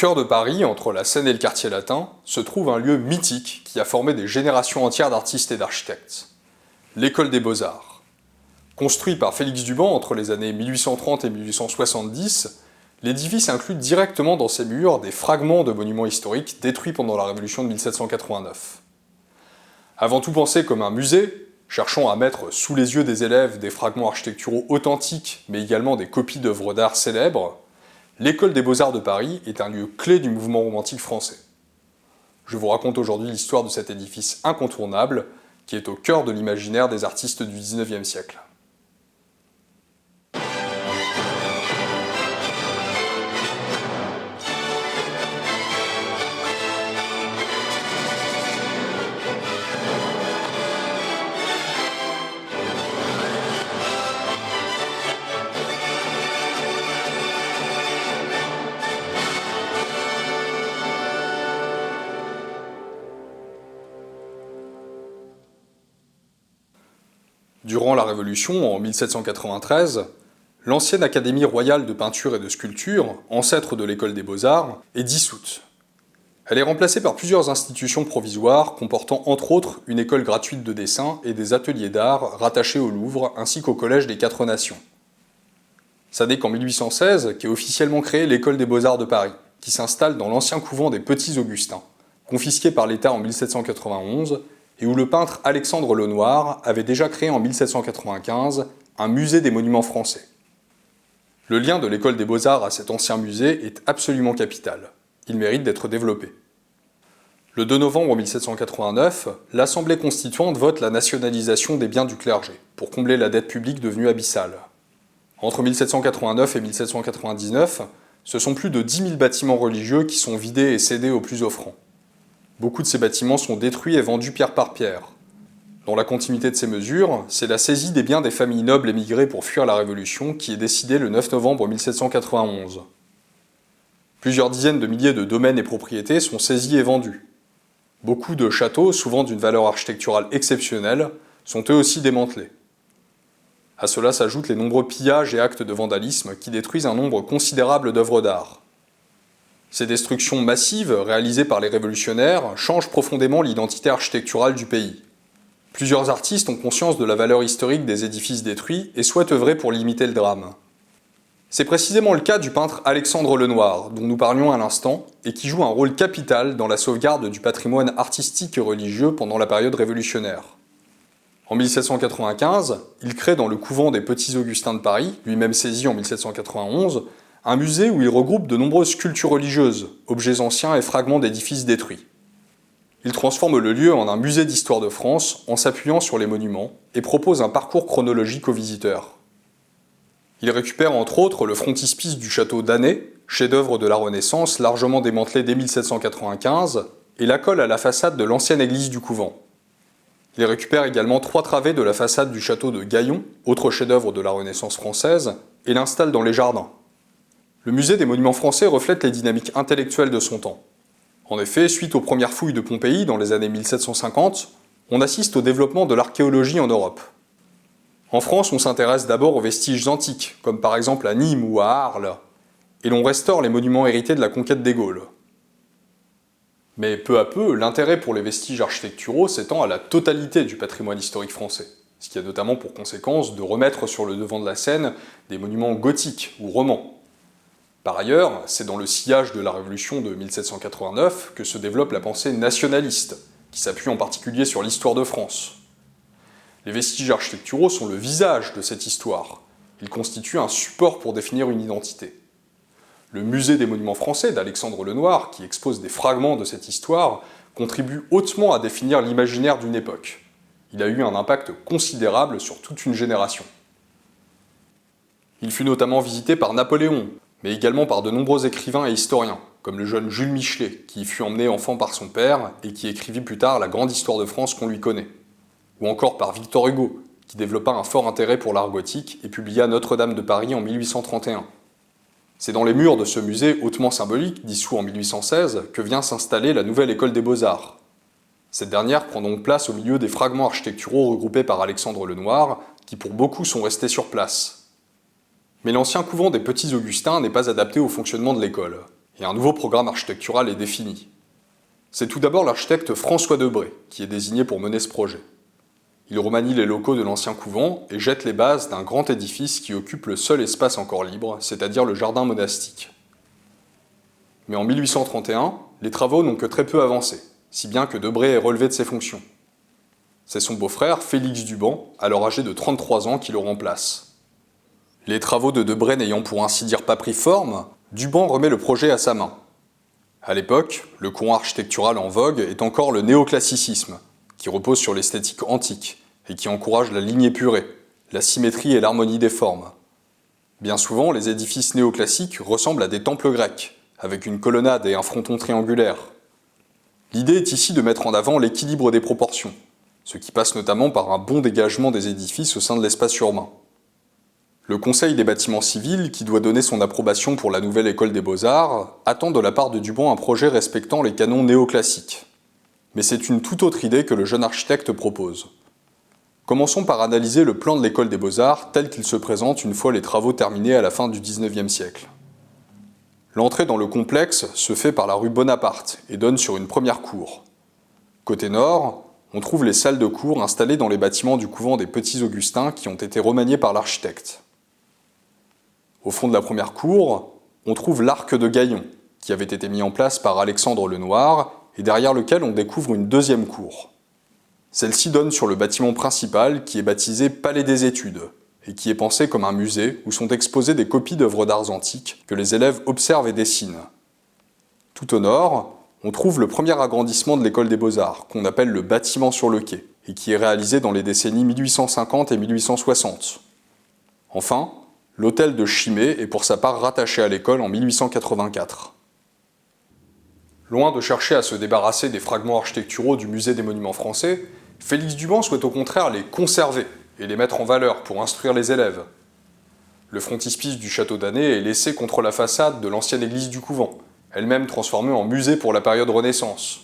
cœur de Paris, entre la Seine et le quartier latin, se trouve un lieu mythique qui a formé des générations entières d'artistes et d'architectes. L'École des Beaux-Arts. Construit par Félix Duban entre les années 1830 et 1870, l'édifice inclut directement dans ses murs des fragments de monuments historiques détruits pendant la Révolution de 1789. Avant tout pensé comme un musée, cherchant à mettre sous les yeux des élèves des fragments architecturaux authentiques, mais également des copies d'œuvres d'art célèbres, l'École des Beaux-Arts de Paris est un lieu clé du mouvement romantique français. Je vous raconte aujourd'hui l'histoire de cet édifice incontournable qui est au cœur de l'imaginaire des artistes du XIXe siècle. Durant la Révolution, en 1793, l'ancienne Académie royale de peinture et de sculpture, ancêtre de l'École des Beaux-Arts, est dissoute. Elle est remplacée par plusieurs institutions provisoires comportant entre autres une école gratuite de dessin et des ateliers d'art rattachés au Louvre ainsi qu'au Collège des Quatre Nations. Ça n'est qu'en 1816 qu'est officiellement créée l'École des Beaux-Arts de Paris, qui s'installe dans l'ancien couvent des Petits Augustins, confisqué par l'État en 1791, et où le peintre Alexandre Lenoir avait déjà créé en 1795 un musée des monuments français. Le lien de l'École des Beaux-Arts à cet ancien musée est absolument capital. Il mérite d'être développé. Le 2 novembre 1789, l'Assemblée constituante vote la nationalisation des biens du clergé, pour combler la dette publique devenue abyssale. Entre 1789 et 1799, ce sont plus de 10 000 bâtiments religieux qui sont vidés et cédés aux plus offrants. Beaucoup de ces bâtiments sont détruits et vendus pierre par pierre. Dans la continuité de ces mesures, c'est la saisie des biens des familles nobles émigrées pour fuir la Révolution qui est décidée le 9 novembre 1791. Plusieurs dizaines de milliers de domaines et propriétés sont saisis et vendus. Beaucoup de châteaux, souvent d'une valeur architecturale exceptionnelle, sont eux aussi démantelés. À cela s'ajoutent les nombreux pillages et actes de vandalisme qui détruisent un nombre considérable d'œuvres d'art. Ces destructions massives, réalisées par les révolutionnaires, changent profondément l'identité architecturale du pays. Plusieurs artistes ont conscience de la valeur historique des édifices détruits et souhaitent œuvrer pour limiter le drame. C'est précisément le cas du peintre Alexandre Lenoir, dont nous parlions à l'instant, et qui joue un rôle capital dans la sauvegarde du patrimoine artistique et religieux pendant la période révolutionnaire. En 1795, il crée dans le couvent des Petits Augustins de Paris, lui-même saisi en 1791, un musée où il regroupe de nombreuses sculptures religieuses, objets anciens et fragments d'édifices détruits. Il transforme le lieu en un musée d'histoire de France en s'appuyant sur les monuments et propose un parcours chronologique aux visiteurs. Il récupère entre autres le frontispice du château d'Annay, chef-d'œuvre de la Renaissance largement démantelé dès 1795, et la colle à la façade de l'ancienne église du couvent. Il récupère également 3 travées de la façade du château de Gaillon, autre chef-d'œuvre de la Renaissance française, et l'installe dans les jardins. Le musée des monuments français reflète les dynamiques intellectuelles de son temps. En effet, suite aux premières fouilles de Pompéi dans les années 1750, on assiste au développement de l'archéologie en Europe. En France, on s'intéresse d'abord aux vestiges antiques, comme par exemple à Nîmes ou à Arles, et l'on restaure les monuments hérités de la conquête des Gaules. Mais peu à peu, l'intérêt pour les vestiges architecturaux s'étend à la totalité du patrimoine historique français, ce qui a notamment pour conséquence de remettre sur le devant de la scène des monuments gothiques ou romans. Par ailleurs, c'est dans le sillage de la Révolution de 1789 que se développe la pensée nationaliste, qui s'appuie en particulier sur l'histoire de France. Les vestiges architecturaux sont le visage de cette histoire. Ils constituent un support pour définir une identité. Le musée des monuments français d'Alexandre Lenoir, qui expose des fragments de cette histoire, contribue hautement à définir l'imaginaire d'une époque. Il a eu un impact considérable sur toute une génération. Il fut notamment visité par Napoléon, mais également par de nombreux écrivains et historiens, comme le jeune Jules Michelet, qui y fut emmené enfant par son père et qui écrivit plus tard la grande histoire de France qu'on lui connaît. Ou encore par Victor Hugo, qui développa un fort intérêt pour l'art gothique et publia Notre-Dame de Paris en 1831. C'est dans les murs de ce musée hautement symbolique, dissous en 1816, que vient s'installer la nouvelle École des Beaux-Arts. Cette dernière prend donc place au milieu des fragments architecturaux regroupés par Alexandre Lenoir, qui pour beaucoup sont restés sur place. Mais l'ancien couvent des Petits Augustins n'est pas adapté au fonctionnement de l'école. et un nouveau programme architectural est défini. C'est tout d'abord l'architecte François Debré qui est désigné pour mener ce projet. Il remanie les locaux de l'ancien couvent et jette les bases d'un grand édifice qui occupe le seul espace encore libre, c'est-à-dire le jardin monastique. Mais en 1831, les travaux n'ont que très peu avancé, si bien que Debré est relevé de ses fonctions. C'est son beau-frère, Félix Duban, alors âgé de 33 ans, qui le remplace. Les travaux de Debré n'ayant pour ainsi dire pas pris forme, Duban remet le projet à sa main. À l'époque, le courant architectural en vogue est encore le néoclassicisme, qui repose sur l'esthétique antique et qui encourage la ligne épurée, la symétrie et l'harmonie des formes. Bien souvent, les édifices néoclassiques ressemblent à des temples grecs, avec une colonnade et un fronton triangulaire. L'idée est ici de mettre en avant l'équilibre des proportions, ce qui passe notamment par un bon dégagement des édifices au sein de l'espace urbain. Le Conseil des bâtiments civils, qui doit donner son approbation pour la nouvelle école des beaux-arts, attend de la part de Duban un projet respectant les canons néoclassiques. Mais c'est une toute autre idée que le jeune architecte propose. Commençons par analyser le plan de l'école des beaux-arts tel qu'il se présente une fois les travaux terminés à la fin du XIXe siècle. L'entrée dans le complexe se fait par la rue Bonaparte et donne sur une première cour. Côté nord, on trouve les salles de cours installées dans les bâtiments du couvent des Petits Augustins qui ont été remaniés par l'architecte. Au fond de la première cour, on trouve l'arc de Gaillon, qui avait été mis en place par Alexandre Lenoir, et derrière lequel on découvre une deuxième cour. Celle-ci donne sur le bâtiment principal qui est baptisé Palais des Études, et qui est pensé comme un musée où sont exposées des copies d'œuvres d'arts antiques que les élèves observent et dessinent. Tout au nord, on trouve le premier agrandissement de l'école des beaux-arts, qu'on appelle le bâtiment sur le quai, et qui est réalisé dans les décennies 1850 et 1860. Enfin, l'hôtel de Chimay est pour sa part rattaché à l'école en 1884. Loin de chercher à se débarrasser des fragments architecturaux du musée des monuments français, Félix Duban souhaite au contraire les conserver et les mettre en valeur pour instruire les élèves. Le frontispice du château d'Année est laissé contre la façade de l'ancienne église du couvent, elle-même transformée en musée pour la période Renaissance.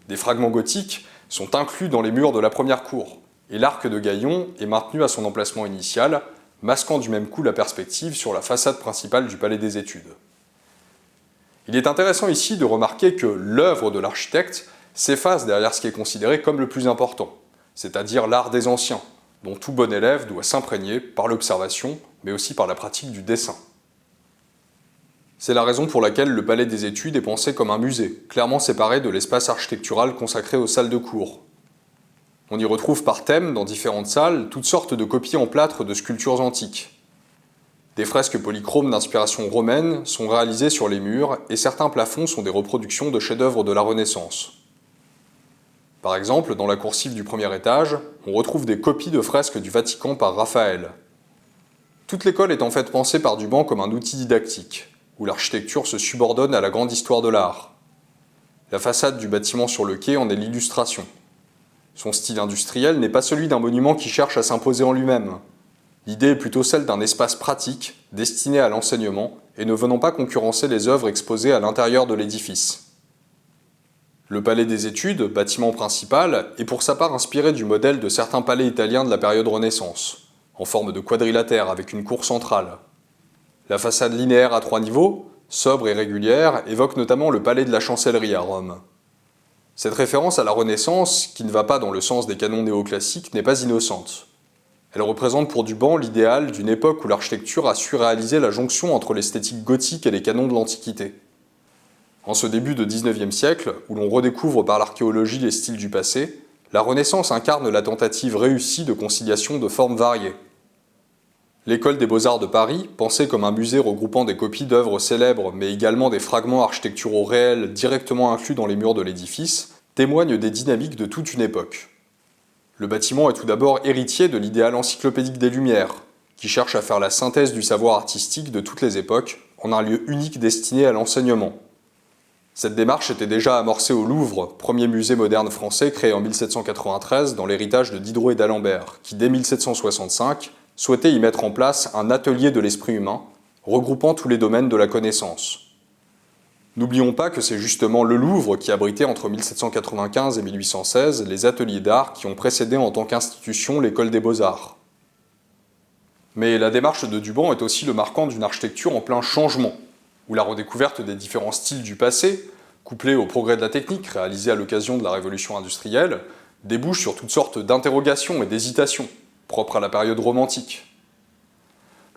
Des fragments gothiques sont inclus dans les murs de la première cour, et l'arc de Gaillon est maintenu à son emplacement initial, masquant du même coup la perspective sur la façade principale du Palais des Études. Il est intéressant ici de remarquer que l'œuvre de l'architecte s'efface derrière ce qui est considéré comme le plus important, c'est-à-dire l'art des anciens, dont tout bon élève doit s'imprégner par l'observation, mais aussi par la pratique du dessin. C'est la raison pour laquelle le Palais des Études est pensé comme un musée, clairement séparé de l'espace architectural consacré aux salles de cours. On y retrouve par thème, dans différentes salles, toutes sortes de copies en plâtre de sculptures antiques. Des fresques polychromes d'inspiration romaine sont réalisées sur les murs et certains plafonds sont des reproductions de chefs-d'œuvre de la Renaissance. Par exemple, dans la coursive du premier étage, on retrouve des copies de fresques du Vatican par Raphaël. Toute l'école est en fait pensée par Duban comme un outil didactique, où l'architecture se subordonne à la grande histoire de l'art. La façade du bâtiment sur le quai en est l'illustration. Son style industriel n'est pas celui d'un monument qui cherche à s'imposer en lui-même. L'idée est plutôt celle d'un espace pratique, destiné à l'enseignement, et ne venant pas concurrencer les œuvres exposées à l'intérieur de l'édifice. Le Palais des Études, bâtiment principal, est pour sa part inspiré du modèle de certains palais italiens de la période Renaissance, en forme de quadrilatère avec une cour centrale. La façade linéaire à 3 niveaux, sobre et régulière, évoque notamment le palais de la Chancellerie à Rome. Cette référence à la Renaissance, qui ne va pas dans le sens des canons néoclassiques, n'est pas innocente. Elle représente pour Duban l'idéal d'une époque où l'architecture a su réaliser la jonction entre l'esthétique gothique et les canons de l'Antiquité. En ce début de XIXe siècle, où l'on redécouvre par l'archéologie les styles du passé, la Renaissance incarne la tentative réussie de conciliation de formes variées. L'école des beaux-arts de Paris, pensée comme un musée regroupant des copies d'œuvres célèbres mais également des fragments architecturaux réels directement inclus dans les murs de l'édifice, témoigne des dynamiques de toute une époque. Le bâtiment est tout d'abord héritier de l'idéal encyclopédique des Lumières, qui cherche à faire la synthèse du savoir artistique de toutes les époques en un lieu unique destiné à l'enseignement. Cette démarche était déjà amorcée au Louvre, premier musée moderne français créé en 1793 dans l'héritage de Diderot et d'Alembert, qui dès 1765 souhaitait y mettre en place un atelier de l'esprit humain, regroupant tous les domaines de la connaissance. N'oublions pas que c'est justement le Louvre qui abritait entre 1795 et 1816 les ateliers d'art qui ont précédé en tant qu'institution l'école des beaux-arts. Mais la démarche de Duban est aussi le marquant d'une architecture en plein changement, où la redécouverte des différents styles du passé, couplée au progrès de la technique réalisé à l'occasion de la révolution industrielle, débouche sur toutes sortes d'interrogations et d'hésitations, propres à la période romantique.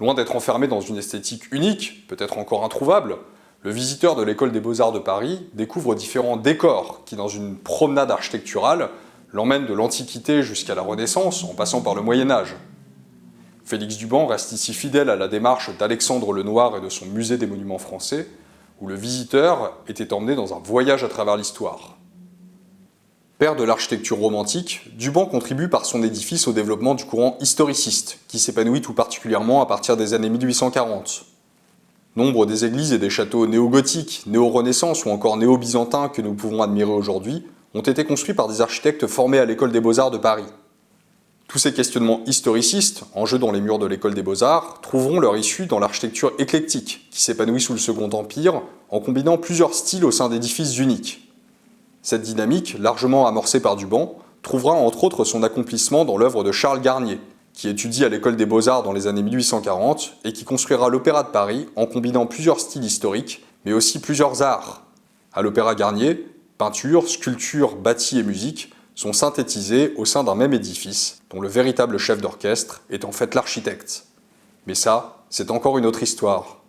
Loin d'être enfermé dans une esthétique unique, peut-être encore introuvable, le visiteur de l'école des beaux-arts de Paris découvre différents décors qui, dans une promenade architecturale, l'emmènent de l'Antiquité jusqu'à la Renaissance, en passant par le Moyen-Âge. Félix Duban reste ici fidèle à la démarche d'Alexandre Lenoir et de son musée des monuments français, où le visiteur était emmené dans un voyage à travers l'histoire. Père de l'architecture romantique, Duban contribue par son édifice au développement du courant historiciste, qui s'épanouit tout particulièrement à partir des années 1840. Nombre des églises et des châteaux néo-gothiques, néo-renaissance ou encore néo-byzantins que nous pouvons admirer aujourd'hui ont été construits par des architectes formés à l'école des beaux-arts de Paris. Tous ces questionnements historicistes, en jeu dans les murs de l'école des beaux-arts, trouveront leur issue dans l'architecture éclectique, qui s'épanouit sous le Second Empire, en combinant plusieurs styles au sein d'édifices uniques. Cette dynamique, largement amorcée par Duban, trouvera entre autres son accomplissement dans l'œuvre de Charles Garnier, qui étudie à l'école des beaux-arts dans les années 1840 et qui construira l'Opéra de Paris en combinant plusieurs styles historiques, mais aussi plusieurs arts. À l'Opéra Garnier, peinture, sculpture, bâti et musique sont synthétisés au sein d'un même édifice, dont le véritable chef d'orchestre est en fait l'architecte. Mais ça, c'est encore une autre histoire.